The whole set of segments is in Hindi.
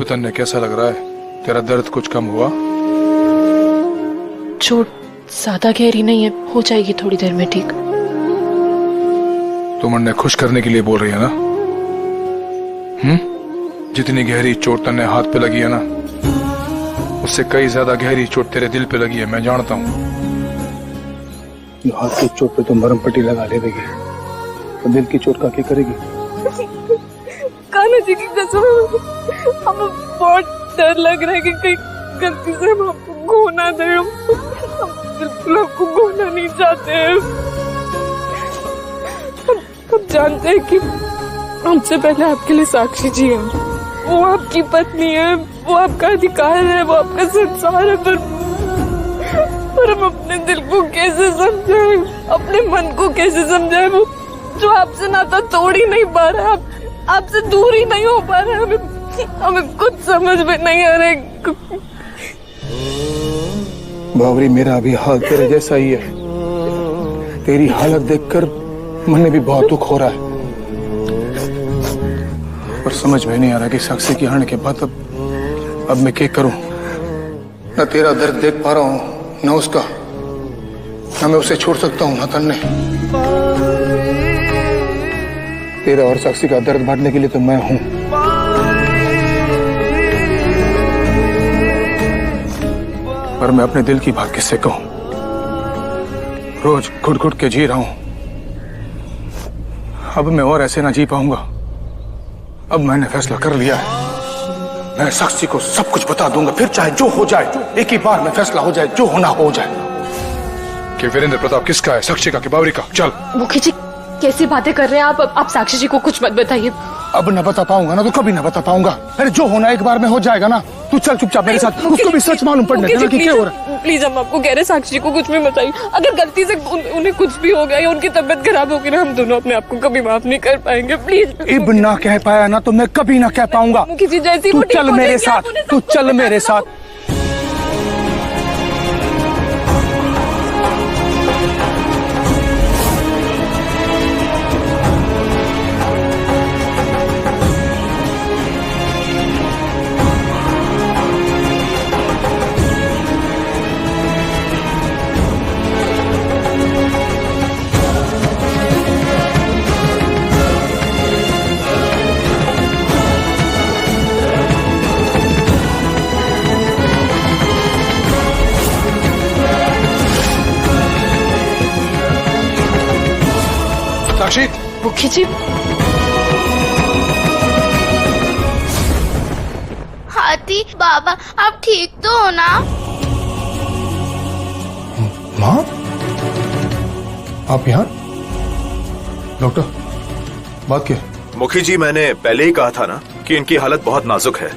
तन्ने कैसा लग रहा है? तेरा दर्द कुछ कम हुआ? चोट ज्यादा गहरी नहीं है, हो जाएगी थोड़ी देर में ठीक। तुम अन्ने खुश करने के लिए बोल रही है ना? जितनी गहरी चोट तन्ने हाथ पे लगी है ना, उससे कई ज्यादा गहरी चोट तेरे दिल पे लगी है, मैं जानता हूँ। हाथ की चोट पे तो मरहम पट्टी लगा ले देगी, तो दिल की चोट का क्या करेगी? कान्हा जी की कसम, हमें बहुत डर लग रहा है कि कहीं गलती से हम आपको खो ना दें। हम बिल्कुल आपको खोना नहीं चाहते हैं। हम जानते हैं कि हमसे पहले आपके लिए साक्षी जी हैं, वो आपकी पत्नी है, वो आपका अधिकार है, वो आपका संसार है, पर हम अपने दिल को कैसे समझाएं, अपने मन को कैसे समझाएं? वो जो आपसे नाता तोड़ ही नहीं पा रहा है, आपसे दूर ही नहीं हो पा रहा है, हमें कुछ समझ में नहीं आ रहा है। बावरी, मेरा भी हाल तेरे जैसा ही है। तेरी हालत देखकर मन भी बहुत दुख हो रहा है, पर समझ में नहीं आ रहा कि साक्षी की हारने के बाद अब मैं क्या करूं। न तेरा दर्द देख पा रहा हूं, न उसका, न मैं उसे छोड़ सकता हूं, न तन्ने। तेरा और साक्षी का दर्द बांटने के लिए तो मैं हूं, पर मैं अपने दिल की बात किससे कहूं? रोज घुट घुट के जी रहा हूं। अब मैं और ऐसे ना जी पाऊंगा। अब मैंने फैसला कर लिया है, मैं साक्षी को सब कुछ बता दूंगा, फिर चाहे जो हो जाए, एक ही बार में फैसला हो जाए, जो होना हो जाए। कि वीरेंद्र प्रताप किसका है, साक्षी का कि बावरी का? चल। मुखी जी कैसी बातें कर रहे हैं आप साक्षी जी को कुछ मत बताइए। अब न बता पाऊंगा ना, तो कभी न बता पाऊंगा। अरे जो होना एक बार में हो जाएगा ना। तू चल चुपचाप मेरे साथ, उसको भी सच मालूम पड़ने देना कि क्या हो रहा है। प्लीज, हम आपको कह रहे हैं साक्षी जी को कुछ भी बताइए। अगर गलती से उन्हें कुछ भी हो गया या उनकी तबीयत खराब होगी ना, हम दोनों अपने आप को कभी माफ नहीं कर पाएंगे। प्लीज। इब ना कह पाया ना तो मैं कभी ना कह पाऊंगा। मुखी जी जैसी तू चल मेरे साथ, तू चल मेरे साथ। साक्षी। मुखी जी। हाथी बाबा, आप ठीक तो हो ना? माँ, आप यहाँ? डॉक्टर, बात क्या? मुखी जी, मैंने पहले ही कहा था ना कि इनकी हालत बहुत नाजुक है।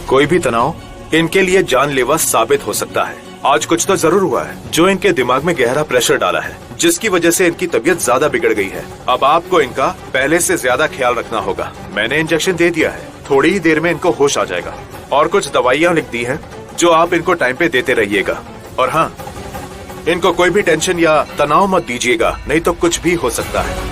कोई भी तनाव इनके लिए जानलेवा साबित हो सकता है। आज कुछ तो जरूर हुआ है जो इनके दिमाग में गहरा प्रेशर डाला है, जिसकी वजह से इनकी तबीयत ज्यादा बिगड़ गई है। अब आपको इनका पहले से ज्यादा ख्याल रखना होगा। मैंने इंजेक्शन दे दिया है, थोड़ी ही देर में इनको होश आ जाएगा। और कुछ दवाइयाँ लिख दी हैं जो आप इनको टाइम पे देते रहिएगा। और हाँ, इनको कोई भी टेंशन या तनाव मत दीजिएगा, नहीं तो कुछ भी हो सकता है।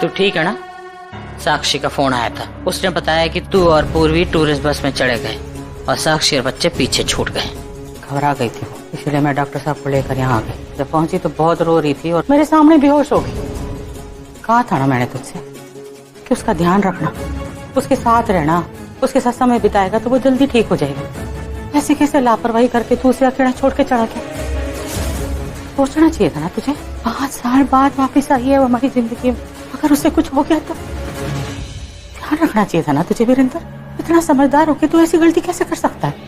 तू ठीक है ना? साक्षी का फोन आया था, उसने बताया कि तू और पूर्वी टूरिस्ट बस में चढ़े गए और साक्षी और बच्चे पीछे छूट गए। घबरा गई थी, इसलिए मैं डॉक्टर साहब को लेकर यहाँ आ गई। जब पहुंची तो बहुत रो रही थी और मेरे सामने बेहोश हो गई। कहा था ना मैंने तुझसे कि उसका ध्यान रखना, उसके साथ रहना, उसके साथ समय बिताएगा तो वो जल्दी ठीक हो जाएगा। ऐसे कैसे लापरवाही करके तू उसे अकेला छोड़ के चढ़ा गया? सोचना चाहिए था ना तुझे। 5 साल बाद वापिस आई है वो हमारी जिंदगी में, अगर उससे कुछ हो गया तो ध्यान रखना चाहिए था ना तुझे। वीरेंद्र, इतना समझदार होके तू ऐसी गलती कैसे कर सकता है?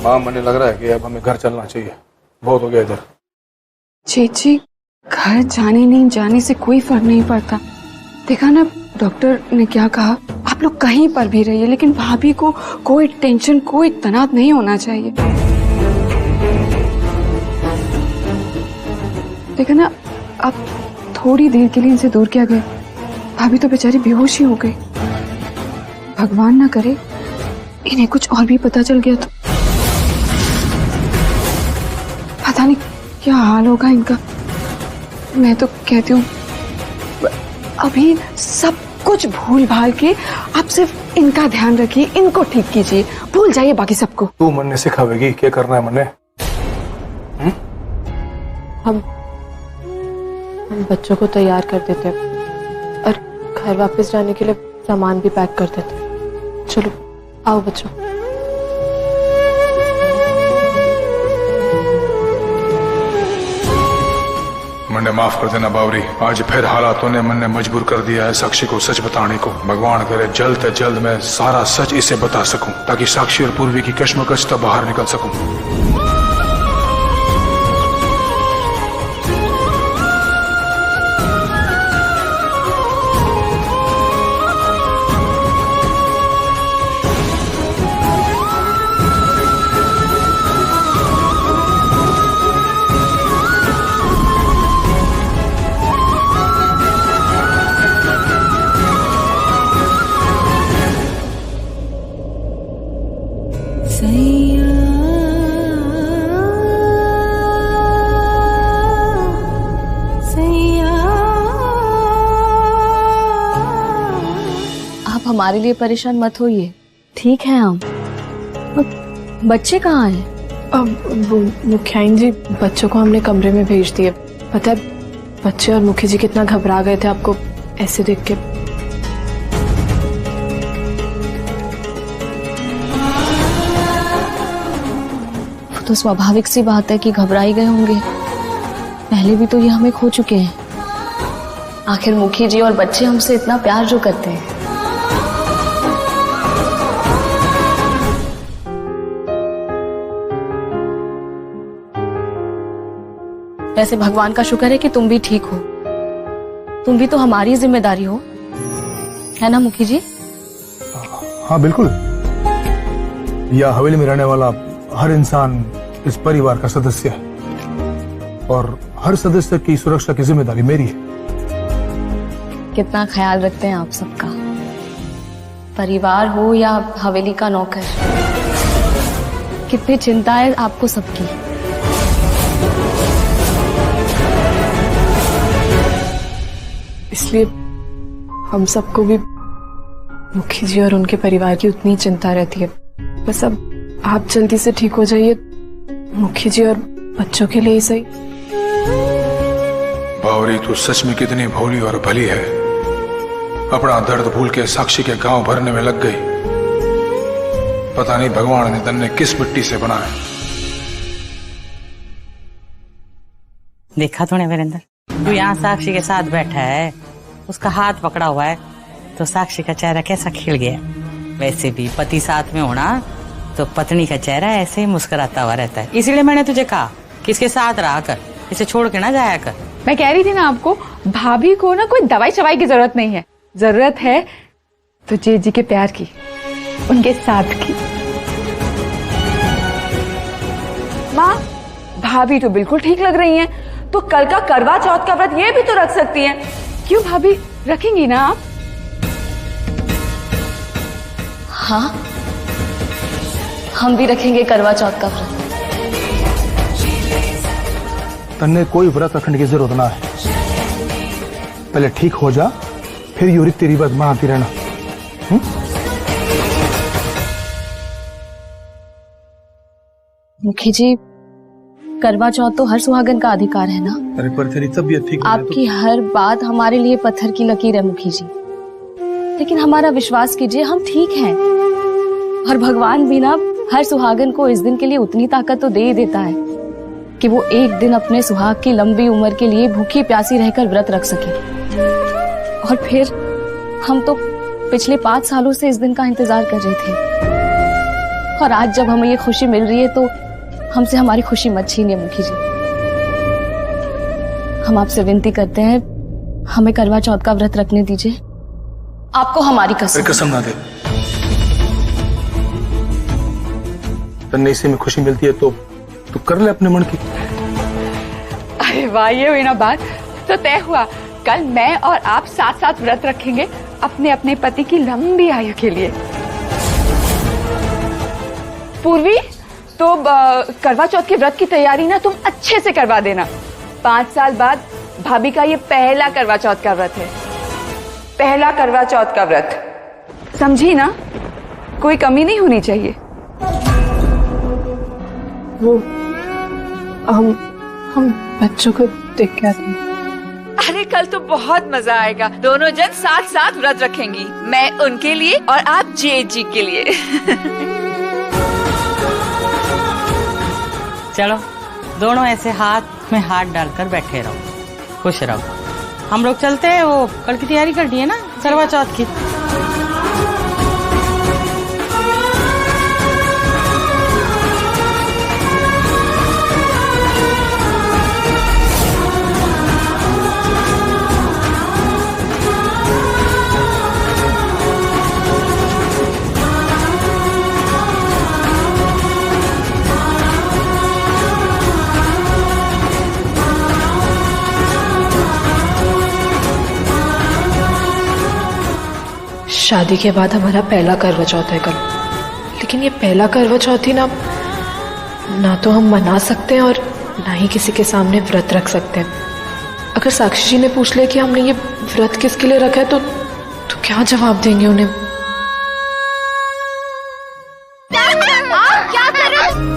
हाँ, मुझे लग रहा है कि अब हमें घर चलना चाहिए। बहुत हो गया इधर। चेची, घर जाने नहीं जाने से कोई फर्क नहीं पड़ता। देखा ना डॉक्टर ने क्या कहा, आप लोग कहीं पर भी रहिए लेकिन भाभी को कोई टेंशन कोई तनाव नहीं होना चाहिए। देखा ना, अब थोड़ी देर के लिए इनसे दूर क्या गए, भाभी तो बेचारी बेहोश ही हो गई। भगवान ना करे इन्हें कुछ और भी पता चल गया तो पता नहीं क्या हाल होगा इनका। मैं तो कहती हूँ अभी सब कुछ भूल भाल के आप सिर्फ इनका ध्यान रखिए, इनको ठीक कीजिए, भूल जाइए बाकी सबको। तू मन ने सिखावेगी क्या करना है मन्ने? हम बच्चों को तैयार कर देते हैं और घर वापस जाने के लिए सामान भी पैक कर देते हैं। चलो आओ बच्चों। मन्ने माफ कर देना बावरी, आज फिर हालातों ने मन्ने मजबूर कर दिया है साक्षी को सच बताने को। भगवान करे जल्द से जल्द मैं सारा सच इसे बता सकूं ताकि साक्षी और पूर्वी की कश्मकश से बाहर निकल सकूं। आप हमारे लिए परेशान मत होइए, ठीक है हम। बच्चे कहाँ हैं? अब मुखियाइन जी, बच्चों को हमने कमरे में भेज दिए। पता है बच्चे और मुखी जी कितना घबरा गए थे आपको ऐसे देख के। वो तो स्वाभाविक सी बात है कि घबरा ही गए होंगे, पहले भी तो ये हमें खो चुके हैं। आखिर मुखी जी और बच्चे हमसे इतना प्यार जो करते हैं। वैसे भगवान का शुक्र है कि तुम भी ठीक हो, तुम भी तो हमारी जिम्मेदारी हो, है ना मुखी जी? हाँ बिल्कुल, यह हवेली में रहने वाला हर इंसान इस परिवार का सदस्य है और हर सदस्य की सुरक्षा की जिम्मेदारी मेरी है। कितना ख्याल रखते हैं आप सबका, परिवार हो या हवेली का नौकर, कितनी चिंता है आपको सबकी। इसलिए हम सबको भी मुखी जी और उनके परिवार की उतनी चिंता रहती है। बस अब आप जल्दी से ठीक हो जाइए, मुखी जी और बच्चों के लिए ही सही। बावरी तू सच में कितनी भोली और भली है, अपना दर्द भूल के साक्षी के गांव भरने में लग गई। पता नहीं भगवान ने तन्ने किस मिट्टी से बनाया। देखा तूने वीरेंद्र, तू यहाँ साक्षी के साथ बैठा है, उसका हाथ पकड़ा हुआ है, तो साक्षी का चेहरा कैसा खिल गया। वैसे भी पति साथ में होना तो पत्नी का चेहरा ऐसे ही मुस्कुराता हुआ रहता है। इसीलिए मैंने तुझे कहा कि इसके साथ रहा कर, इसे छोड़ के ना जाया कर। मैं कह रही थी ना आपको, भाभी को ना कोई दवाई शवाई की जरूरत नहीं है, जरूरत है तो जी के प्यार की, उनके साथ की। माँ, भाभी तो बिल्कुल ठीक लग रही हैं, तो कल का करवा चौथ का व्रत ये भी तो रख सकती हैं। क्यों भाभी, रखेंगी ना आप? हाँ, हम भी रखेंगे करवा चौथ का व्रत। तन्ने कोई व्रत रखने की जरूरत ना है, पहले ठीक हो जा, फिर यूं रीति रिवाज मनाती रहना। मुखी जी, करवा चौथ तो हर सुहागन का अधिकार है ना। अरे पर तेरी तबीयत ठीक आपकी हर बात हमारे लिए पत्थर की लकीर है मुखी जी, लेकिन हमारा विश्वास कीजिए, हम ठीक हैं। और भगवान भी ना हर सुहागन को इस दिन के लिए उतनी ताकत तो दे ही देता है कि वो एक दिन अपने सुहाग की लंबी उम्र के लिए भूखी प्यासी रहकर व्रत रख सके। और फिर हम तो पिछले 5 सालों से इस दिन का इंतजार कर रहे थे, और आज जब हमें ये खुशी मिल रही है तो हमसे हमारी खुशी मत छीनिए मुखी जी। हम आपसे विनती करते हैं, हमें करवा चौथ का व्रत रखने दीजिए। आपको हमारी कसम। कसम ना दे। तन्ने इसी में खुशी मिलती है तो तू कर ले अपने मन की। अरे वाह, ये हुई ना बात। तो तय हुआ, कल मैं और आप साथ साथ व्रत रखेंगे अपने अपने पति की लंबी आयु के लिए। पूर्वी, तो करवा चौथ के व्रत की तैयारी ना तुम अच्छे से करवा देना। 5 साल बाद भाभी का ये पहला करवा चौथ का व्रत है। पहला करवा चौथ का व्रत, समझी ना? कोई कमी नहीं होनी चाहिए। वो हम बच्चों को देख के आते हैं। अरे कल तो बहुत मजा आएगा। दोनों जन साथ साथ व्रत रखेंगी, मैं उनके लिए और आप जी के लिए। चलो दोनों ऐसे हाथ में हाथ डालकर बैठे रहो, खुश रहो। हम लोग चलते हैं, वो कल की तैयारी कर दी है ना करवा चौथ की। शादी के बाद हमारा पहला करवा चौथ है कल, लेकिन ये पहला करवा चौथ ही ना तो हम मना सकते हैं और ना ही किसी के सामने व्रत रख सकते हैं। अगर साक्षी जी ने पूछ लिया कि हमने ये व्रत किसके लिए रखा है तो क्या जवाब देंगे उन्हें? आप क्या कर रहे हो?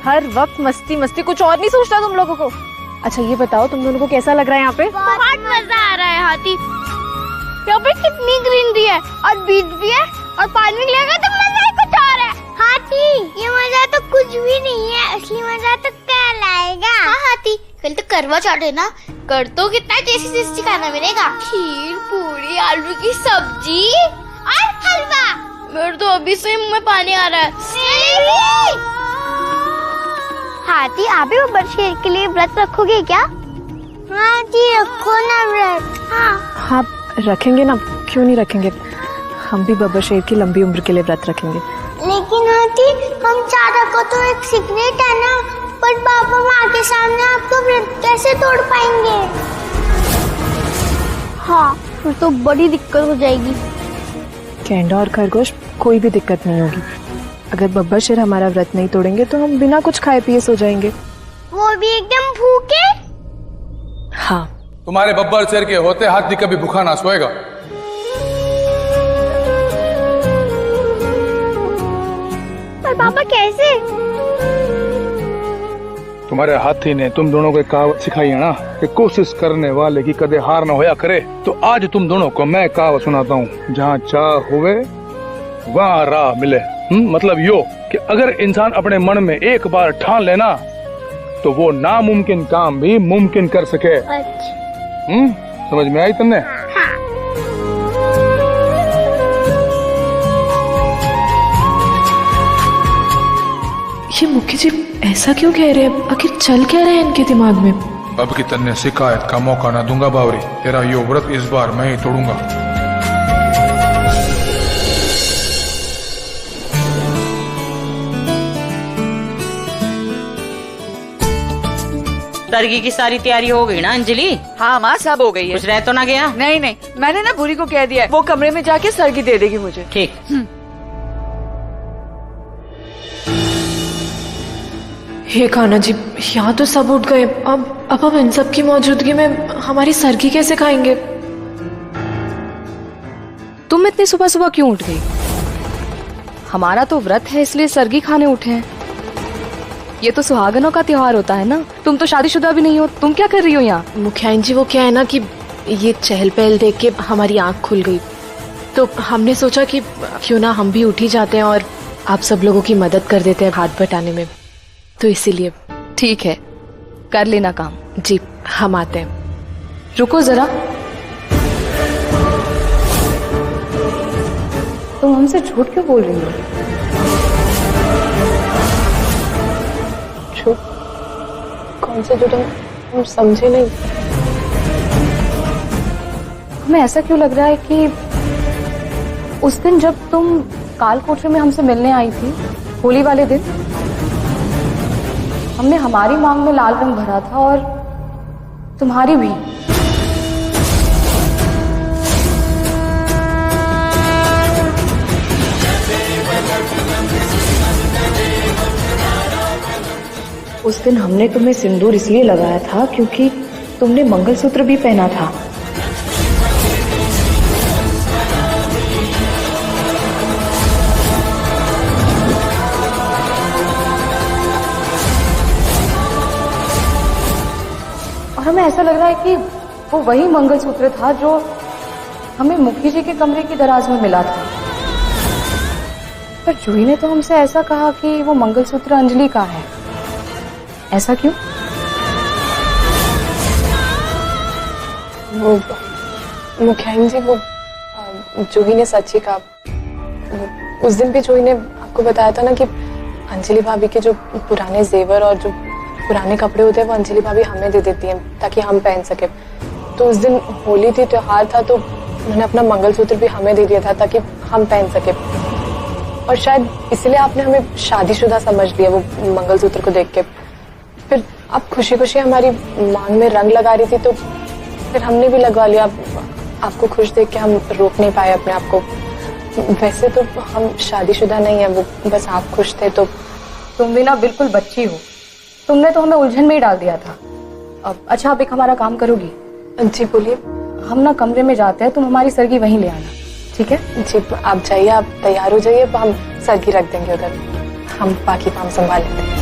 हर वक्त मस्ती मस्ती, कुछ और नहीं सोचता तुम लोगों को? अच्छा ये बताओ, तुम दोनों को कैसा लग रहा है यहाँ पे? बहुत मजा आ रहा है हाथी। यहाँ पे कितनी ग्रीनरी है और बीच भी है और पानी भी लगेगा तो मजा ही कुछ और है। हाथी, ये मजा तो कुछ भी नहीं है, असली मजा तो कल आएगा। हाँ हाथी, कल तो करवा चौथ है ना, कर तो कितना टेस्टी टेस्टी खाना मिलेगा। खीर, पूरी, आलू की सब्जी और हलवा। मेरे तो अभी से मुंह में पानी आ रहा है। हाथी, आप भी बब्बर शेर के लिए व्रत रखोगे क्या? हाँ जी, रखो ना व्रत। हाँ रखेंगे ना, क्यों नहीं रखेंगे। हम भी बब्बर शेर की लंबी उम्र के लिए व्रत रखेंगे। लेकिन हाथी, हम चारों को तो एक सीक्रेट है ना, पर पापा माँ के सामने आपको व्रत कैसे तोड़ पाएंगे? हाँ, फिर तो बड़ी दिक्कत हो जाएगी। कैंडा और खरगोश, कोई भी दिक्कत नहीं होगी। अगर बब्बर शेर हमारा व्रत नहीं तोड़ेंगे तो हम बिना कुछ खाए पिए सो जाएंगे। वो भी एकदम भूखे? हाँ। तुम्हारे बब्बर शेर के होते हाथी कभी भूखा ना सोएगा। पर पापा कैसे? तुम्हारे हाथी ने तुम दोनों को एक कहावत सिखाई है ना कि कोशिश करने वाले की कदे हार न होया करे। तो आज तुम दोनों को मैं कहावत सुनाता हूँ, जहाँ चाह हुए वहाँ राह मिले। मतलब यो कि अगर इंसान अपने मन में एक बार ठान लेना तो वो नामुमकिन काम भी मुमकिन कर सके। समझ में आई तुमने? ये मुखी जी ऐसा क्यों कह रहे हैं? आखिर चल क्या रहे हैं इनके दिमाग में? अब की तन्ने शिकायत का मौका ना दूंगा बावरी। तेरा यो व्रत इस बार मैं ही तोड़ूंगा। सरगी की सारी तैयारी हो गई ना अंजलि? हाँ माँ, सब हो गई है। कुछ रह तो ना गया? नहीं नहीं, मैंने ना बुरी को कह दिया है, वो कमरे में जाके सरगी दे देगी मुझे। ठीक। हे कान्हा जी, यहाँ तो सब उठ गए। अब हम इन सब की मौजूदगी में हमारी सरगी कैसे खाएंगे? तुम इतनी सुबह सुबह क्यों उठ गई? हमारा तो व्रत है इसलिए सरगी खाने उठे हैं। ये तो सुहागनों का त्योहार होता है ना। तुम तो शादीशुदा भी नहीं हो, तुम क्या कर रही हो यहाँ? मुखियाइन जी, वो क्या है ना कि ये चहल पहल देख के हमारी आंख खुल गई, तो हमने सोचा कि क्यों ना हम भी उठ ही जाते हैं और आप सब लोगों की मदद कर देते हैं हाथ बटाने में, तो इसीलिए। ठीक है, कर लेना काम। जी, हम आते हैं। रुको जरा, तुम हमसे झूठ क्यों बोल रही हो? झूठ? कौन सा झूठ? हम समझे नहीं। हमें ऐसा क्यों लग रहा है कि उस दिन जब तुम काल कोठरी में हमसे मिलने आई थी, होली वाले दिन, हमने हमारी मांग में लाल रंग भरा था और तुम्हारी भी। उस दिन हमने तुम्हें सिंदूर इसलिए लगाया था क्योंकि तुमने मंगलसूत्र भी पहना था। और हमें ऐसा लग रहा है कि वो वही मंगलसूत्र था जो हमें मुखी जी के कमरे की दराज में मिला था। पर जूही ने तो हमसे ऐसा कहा कि वो मंगलसूत्र अंजलि का है। ऐसा क्यों? वो मुखियाइन जी, वो जूही ने सच ही कहा। उस दिन भी जूही ने आपको बताया था ना कि अंजलि भाभी के जो पुराने जेवर और जो पुराने कपड़े होते हैं वो अंजलि भाभी हमें दे देती हैं ताकि हम पहन सके। तो उस दिन होली थी, त्योहार था, तो उन्होंने अपना मंगलसूत्र भी हमें दे दिया था ताकि हम पहन सके। और शायद इसलिए आपने हमें शादीशुदा समझ लिया वो मंगलसूत्र को देख के। फिर आप खुशी खुशी हमारी मांग में रंग लगा रही थी तो फिर हमने भी लगवा लिया। आपको खुश देख के हम रोक नहीं पाए अपने आप को। वैसे तो हम शादीशुदा नहीं है, वो बस आप खुश थे तो। तुम भी ना बिल्कुल बच्ची हो। तुमने तो हमें उलझन में ही डाल दिया था। अब अच्छा, आप एक हमारा काम करोगी? जी बोलिए। हम ना कमरे में जाते हैं, तुम हमारी सरगी वहीं ले आना, ठीक है? जी आप जाइए, आप तैयार हो जाइए, हम सरगी रख देंगे उधर, हम बाकी काम संभाल लेते हैं।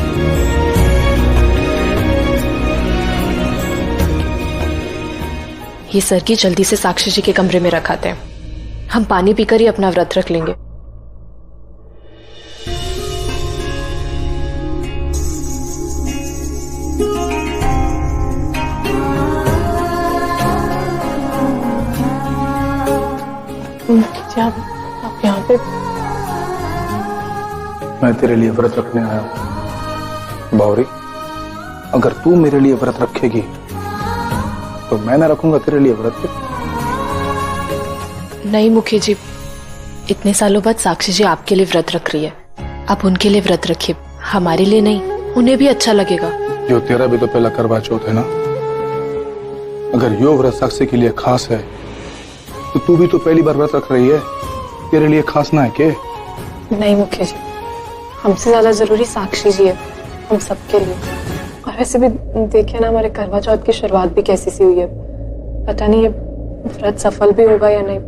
ये सरगी जल्दी से साक्षी जी के कमरे में रखाते हैं। हम पानी पीकर ही अपना व्रत रख लेंगे। आप यहाँ पे? मैं तेरे लिए व्रत रखने आया हूं बावरी। अगर तू मेरे लिए व्रत रखेगी तो मैं ना रखूंगा तेरे लिए व्रत। नहीं मुखी जी, इतने सालों बाद साक्षी जी आपके लिए व्रत रख रही है। आप उनके लिए व्रत रखिए, हमारे लिए नहीं, उन्हें भी अच्छा लगेगा। जो तेरा भी तो पहला करवा चौथ है ना। अगर यो व्रत साक्षी के लिए खास है तो तू भी तो पहली बार व्रत रख रही है, तेरे लिए खास ना है के? नहीं मुखी जी, हमसे ज्यादा जरूरी साक्षी जी है हम सबके लिए। और वैसे भी देखिए ना, हमारे करवा चौथ की शुरुआत भी कैसी सी हुई है। पता नहीं ये व्रत सफल भी होगा या नहीं।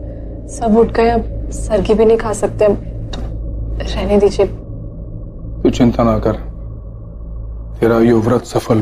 सब उठ गए, अब सरगी भी नहीं खा सकते, तो रहने दीजिए। तू चिंता ना कर, तेरा यो व्रत सफल